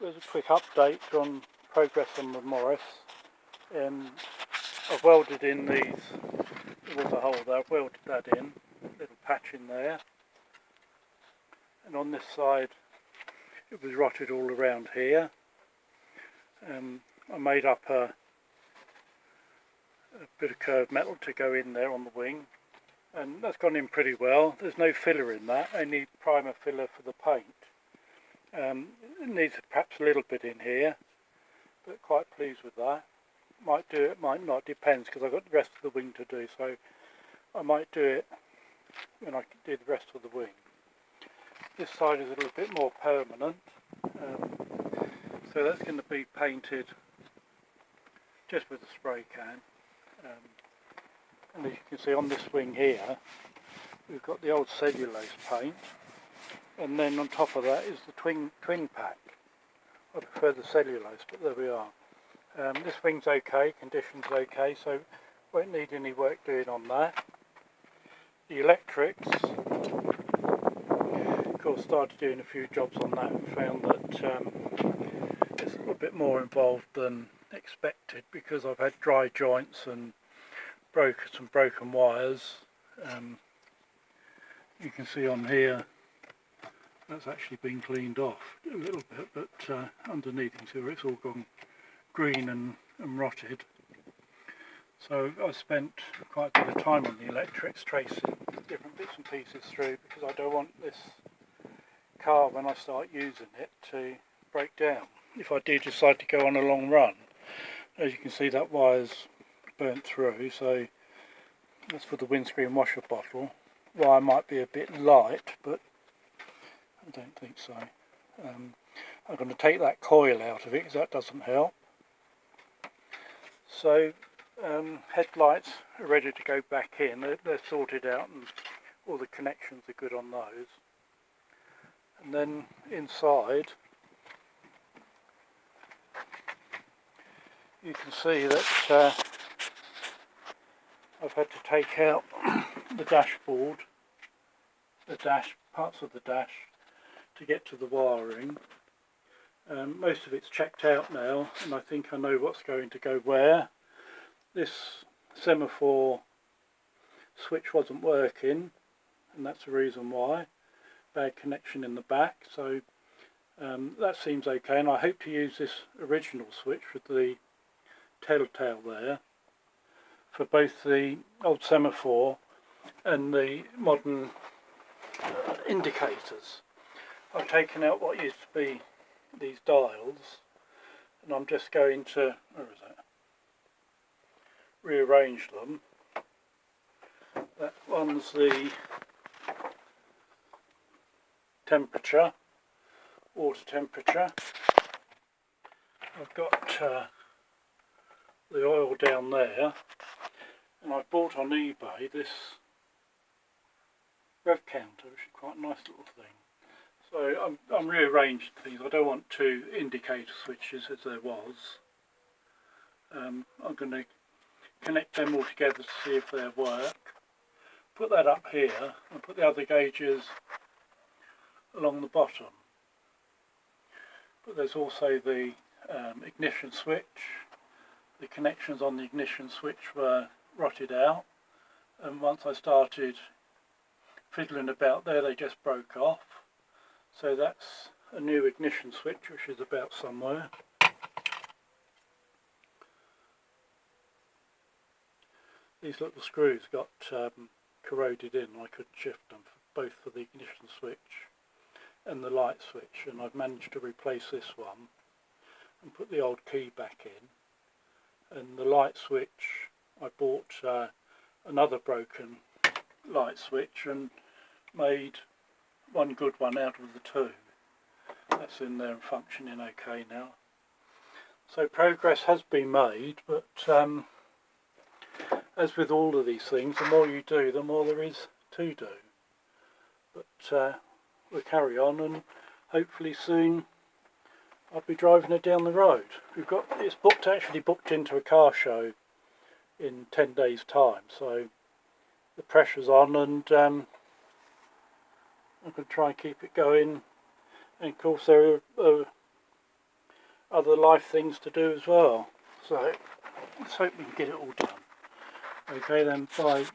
There's a quick update on progress on the Morris. I've welded in these, there was a hole there, I've welded that in, little patch in there, and on this side it was rotted all around here. I made up a bit of curved metal to go in there on the wing, and that's gone in pretty well. There's no filler in that, only primer filler for the paint. It needs perhaps a little bit in here, but quite pleased with that. Might do it, might not, depends, because I've got the rest of the wing to do, so I might do it when I do the rest of the wing. This side is a little bit more permanent, so that's going to be painted just with a spray can. And as you can see on this wing here, we've got the old cellulose paint, and then on top of that is the twin pack. I prefer the cellulose, but there we are. This wing's okay, condition's okay, so won't need any work doing on that. The electrics, of course, started doing a few jobs on that and found that it's a little bit more involved than expected, because I've had dry joints and some broken wires. You can see on here that's actually been cleaned off a little bit, but underneath you can see where it's all gone green and rotted. So I spent quite a bit of time on the electrics, tracing different bits and pieces through, because I don't want this car, when I start using it, to break down if I do decide to go on a long run. As you can see, that wire's burnt through, so that's for the windscreen washer bottle. Wire might be a bit light, but I don't think so. I'm going to take that coil out of it, because that doesn't help. So headlights are ready to go back in. They're sorted out and all the connections are good on those. And then inside you can see that I've had to take out the dashboard, parts of the dash, to get to the wiring. Most of it's checked out now, and I think I know what's going to go where. This semaphore switch wasn't working, and that's the reason why. Bad connection in the back, so that seems okay, and I hope to use this original switch with the telltale there for both the old semaphore and the modern indicators. I've taken out what used to be these dials, and I'm just going to, rearrange them. That one's the temperature, water temperature. I've got the oil down there, and I've bought on eBay this rev counter, which is quite a nice little thing. So I'm rearranged these. I don't want two indicator switches as there was. I'm going to connect them all together to see if they work. Put that up here and put the other gauges along the bottom. But there's also the ignition switch. The connections on the ignition switch were rotted out, and once I started fiddling about there, they just broke off. So that's a new ignition switch, which is about somewhere. These little screws got corroded in. I could shift them both for the ignition switch and the light switch, and I've managed to replace this one and put the old key back in. And the light switch, I bought another broken light switch and made one good one out of the two. That's in there and functioning okay now. So progress has been made, but as with all of these things, the more you do, the more there is to do. But we'll carry on, and hopefully soon I'll be driving it down the road. It's actually booked into a car show in 10 days' time, so the pressure's on, and I'm going to try and keep it going. And of course there are other life things to do as well. So let's hope we can get it all done. Okay then, bye.